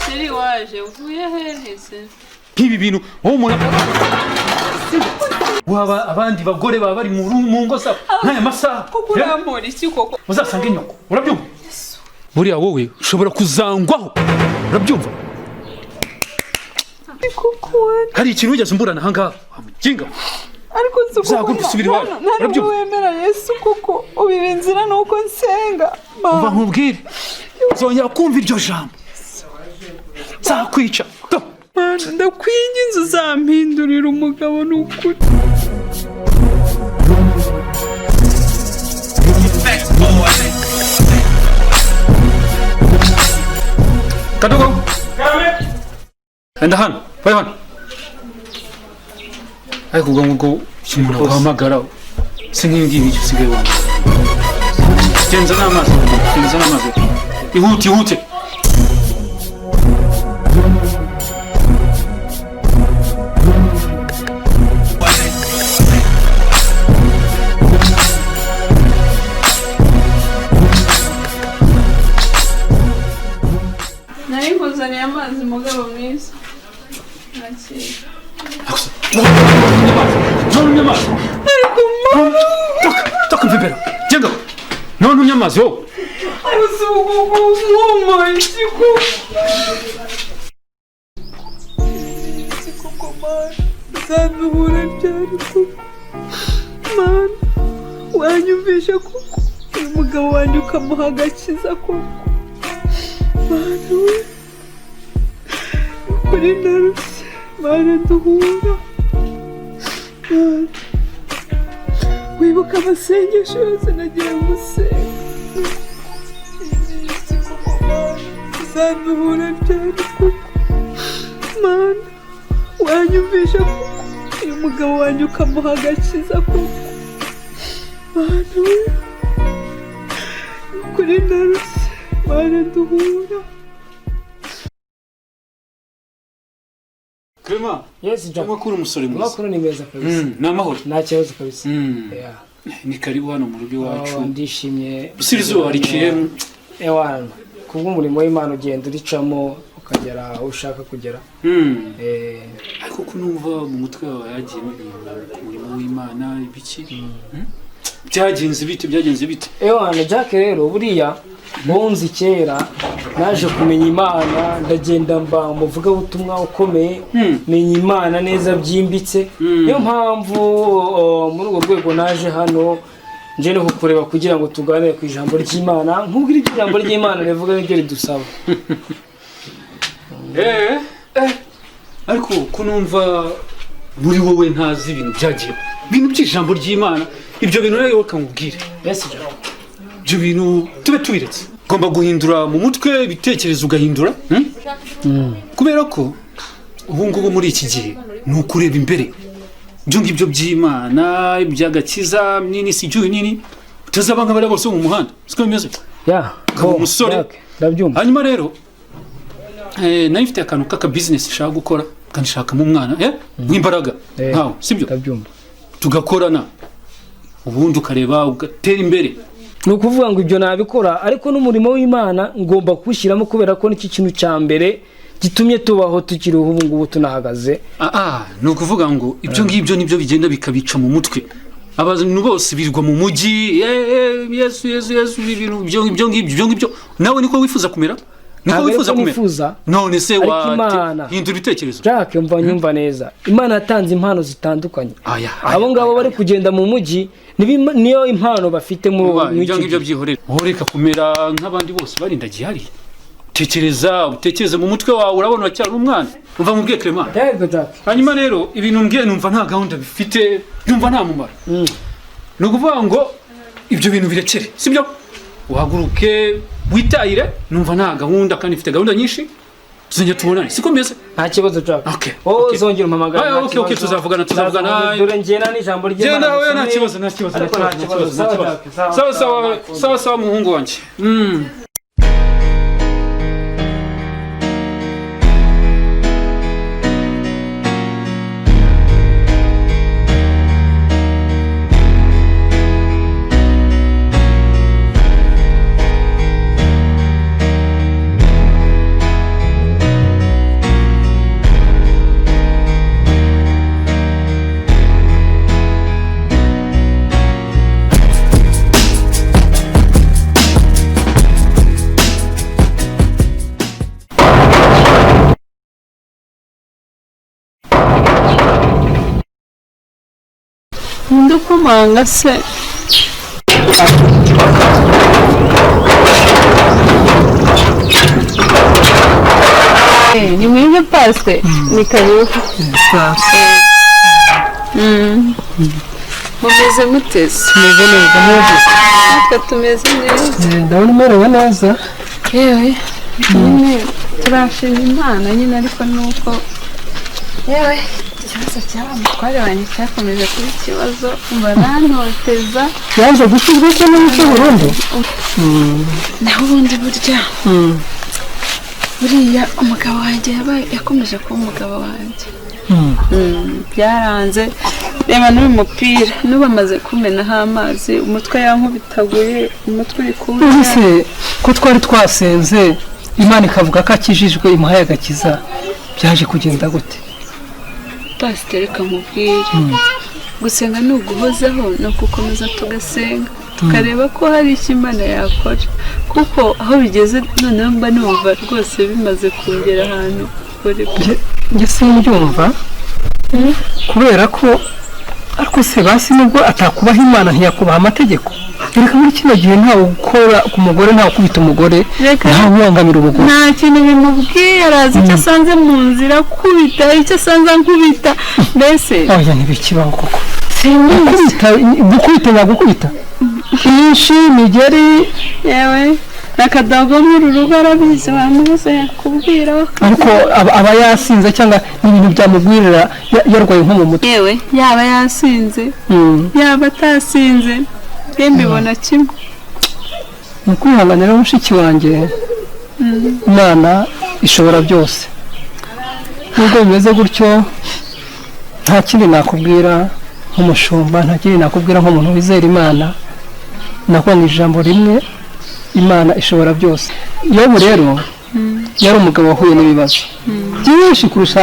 Sheri waje uvuye hehese nk'ibi bintu wowe umuntu waba abandi bagore baba bari mu ngo zabo nk'aya masaha kuko uramura iki koko uzasanga inyoko urabyumva buriya wowe ushobora kuzangwaho urabyumva hari ikintu wigeze umburana ahangaha wamuginga ariko ntabwo wemera Yesu kuko ubiba inzira nuko nsenga umva nkubwire uzongera kumva iryo jambo nzakwica ndakwinginze uzampindurira umugabo n'ukuri Kadogo enda hano vai hano ariko ubwo ngo umuntu aguhamagara se nk'ingibi icyo usigaye wumva genza n'amazi ihute nkuzaniye amazi mugabo mwiza toka mvibera jenga nontumye amazi wowe uzabihura byari kuko mana wanyumvisha kuko uyu mugabo wanjye ukamuha agakiza koko mana we kuri naruse mana duhura wibuka amasengesho yose nagiye gusenga uzabihura byari kuko mana wanyumvisha kuko uyu mugabo wanjye ukamuha agakiza koko mana we kuri naruse mana duhura Clement yes Jack makuru umusore mwiza makuru ni meza kabisa namahoro nta kibazo kabisa ni karibu hano mu rugo iwacu ndishimye usirizo arikiye ewana kubw'umurimo w'Imana ugenda uricamo ukagera aho ushaka kugera ariko kunumva mu mutwe wawe yagiye ku murimo w'Imana ibiki byagenze bite ewana Jack rero buriya bonzi kera naje kumenya Imana ndagenda mba umuvuga butumwa ukomeye menya Imana neza byimbitse niyo mpamvu muri urwo rwego naje hano nje no kukureba kugira ngo tuganire ku ijambo ry'Imana nkubwira ijambo ry'Imana rivuga n'ibyo ridusaba ariko kunumva muri wowe ntazi ibintu byagiye ibintu by'ijambo ry'Imana ibyo bintu rero bakangubwire yes Jack ibyo bintu tube tubiretse ugomba guhindura mu mutwe ibitekerezo ugahindura kubera ko ubu ngubu muri iki gihe ni ukureba imbere ibyo ngibyo by'Imana iby'agakiza nini si ibyuhi nini utazaba nk'abari bose mu muhanda siko bimeze umusore ndabyumva hanyuma rero nayo ifite akantu k'aka business ishaka gukora kanishakamo umwana w'imbaraga nkawe sibyo ndabyumva tugakorana ubundi ukareba ugatera imbere ni ukuvuga ngo ibyo nabikora ariko n'umurimo w'Imana ngomba kuwushyiramo kubera ko nicyo kintu cya mbere gitumye tubaho tukiriho ubu ngubu tunahagaze ni ukuvuga ngo ibyo ngibyo nibyo bigenda bikabica mu mutwe abantu bose birirwa mu mujyi yesu ibyo ngibyo nawe niko wifuza kumera niko wifuza kumera none se hindura ibitekerezo Jack mva nyumva neza Imana yatanze impano zitandukanye abo ngabo bari kugenda mu mujyi niyo impano bafite mu ibyo ngibyo byihorera ureka kumera nk'abandi bose barindagiye hari utekereza mu mutwe wawe urabona cyane umwana umva mubwiye Clement hanyuma rero ibintu mbwiye numva nta gahunda bifite numva nta mumaro ni ukuvuga ngo ibyo bintu birekere sibyo uhaguruke witahire numva nta gahunda kandi ifite gahunda nyinshi tuzongera tubonane siko meze nta kibazo Jack zongera umpamagara tuzavugana dore ngena n'ijambo ry'Imana nta kibazo sawa muhungu wanjye Ndukomanga se. Ni mwebwe paste? Ni karibu. Mumeze muteze? Tumeze neza neza. Natwe tumeze neza. Ndabona umerewe neza. Yewe. Turashima Imana nyine ariko nuko yewe ikibazo cyaba mutware wanjye cyakomeje kuba ikibazo barantoteza yaje gushyirwa cyo mu Burundi. Naho ubundi burya buriya umugabo wanjye yakomeje kuba umugabo wanjye. Byaranze reba n'uyu mupira n'ubamaze kumenaho amazi umutwe yankubitaguye umutwe uri kuba se ko twari twasenze Imana ikavuga ko akijijwe imuhaye agakiza byaje kugenda gute? Pasiteri kamubwire gusenga ni uguhozaho no gukomeza tugasenga tukareba ko hari icyo Imana yakora kuko aho bigeze noneho mba numva rwose bimaze kungera ahantu njye simbyumva kubera ko ariko se basi nubwo atakubaha Imana ntiyakubaha amategeko. Reka muri kino gihe ntawe gukora ku mugore ntawe kubita umugore ntawe ubangamira ubugore. Nta kintu bimubwiye arazi icyo asanze mu nzira kubita icyo asanze nkubita mbese oya ntibikibaho koko gukubita nyagukubita inshi migeri yewe nakadago muri urugo arabizi wamuze yakubwira ariko aba yasinze cyangwa ibintu byamugwirira yarwaye nko mu mutwe. Yewe yaba yasinze yaba atasinze mbibona kimwe. Mukwihanganira mushiki wanjye Imana ishobora byose nubwo bimeze gutyo nta kindi nakubwira nk'umushumba nta kindi nakubwira nk'umuntu wizera Imana nakubwira ijambo rimwe Imana ishobora byose. Yobu rero yari umugabo wahuye n'ibibazo byinshi kurusha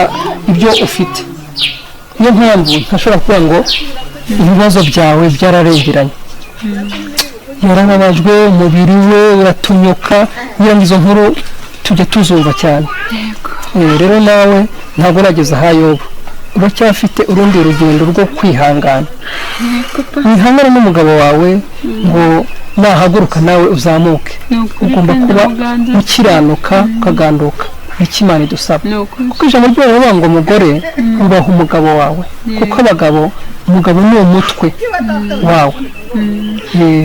ibyo ufite niyo mpamvu ntashobora kuvuga ngo ibibazo byawe byararengeranye. Yarababajwe umubiri we uratunyuka kugira ngo izo nkuru tujye tuzumva cyane. Rero nawe ntabwo urageze aha Yobu uracyafite urundi rugendo rwo kwihangana. Wihangane n'umugabo wawe ngo nahaguruka nawe uzamuke. Ugomba kuba ukiranuka ukaganduka n'ikimana idusaba kuko ijambo ryawe rivuga ngo umugore ubaha umugabo wawe kuko umugabo ni umutwe wawe.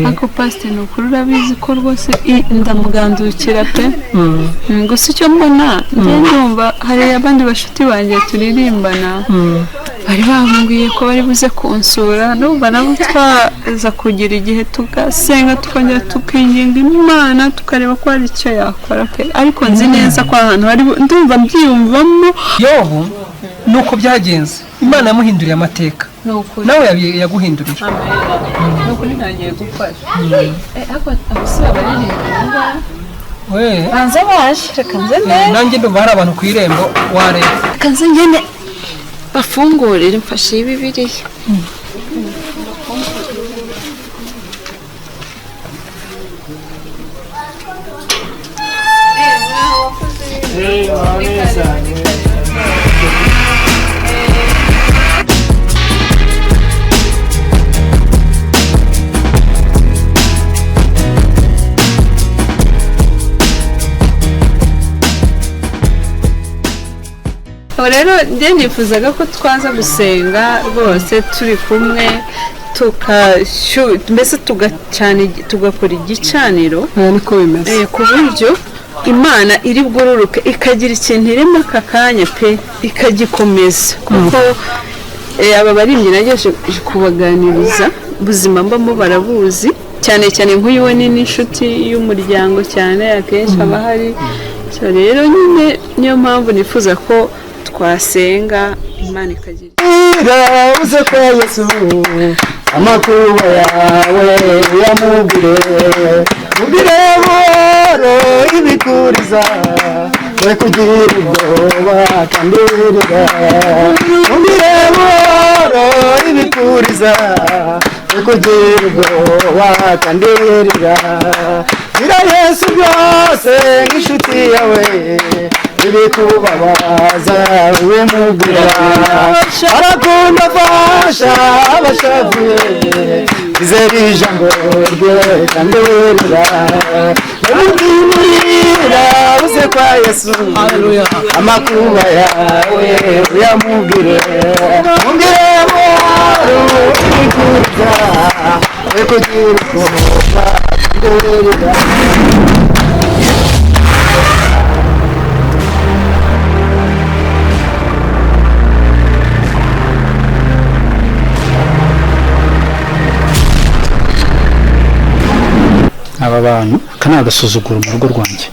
Ako pasiteri ni ukuri urabizi ko rwose ndamugandukira pe gusa icyo mbona ndumva hari abandi bashuti banjye turirimbana bari bambwiye ko bari buze kunsura numva nabo twaza kugira igihe tugasenga tukongera tukinginga Imana tukareba ko hari icyo yakora pe ariko nzi neza ko ahantu hari ndumva mbyiyumvamo. Yobu nuko byagenze Imana yamuhinduriye amateka nawe yaguhindurira. Nuko ntangiye gufasha ariko abasore baririmba banza baje reka nze nanjye ndumva hari abantu ku irembo wareba reka nze ngene bafungurire mfashe Bibiliya. Rero njye nifuzaga ko twaza gusenga rwose turi kumwe mbese tugakora igicaniro niko bimeze ku buryo Imana iri bwururuke ikagira ikintu irimo aka kanya pe ikagikomeza kuko aba baririmbyi nagejeje kubaganiriza ubuzima mbamo barabuzi cyane cyane nk'uyu we n'inshuti y'umuryango cyane akenshi aba hari rero nyine niyo mpamvu nifuza ko twasenga Imana ikagira uze kwa Yesu amakuba yawe yamubwire mubwire buhoro ibikuriza we kugira ubwoba kandi wirira mubwire buhoro ibikuriza we kugira ubwoba kandi wirira gira Yesu byose nk'inshuti yawe ibikubabaza ubimubwira arakunda afasha abashavuye izera ijambo rye kandi werera umubwira uze kwa Yesu amakuba yawe uyamubwire mubwire buhoro ibikuza we kugira ubwoba werera aba bantu kana agasuzuguro mu rugo rwanjye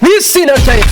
n'izina rya Yesu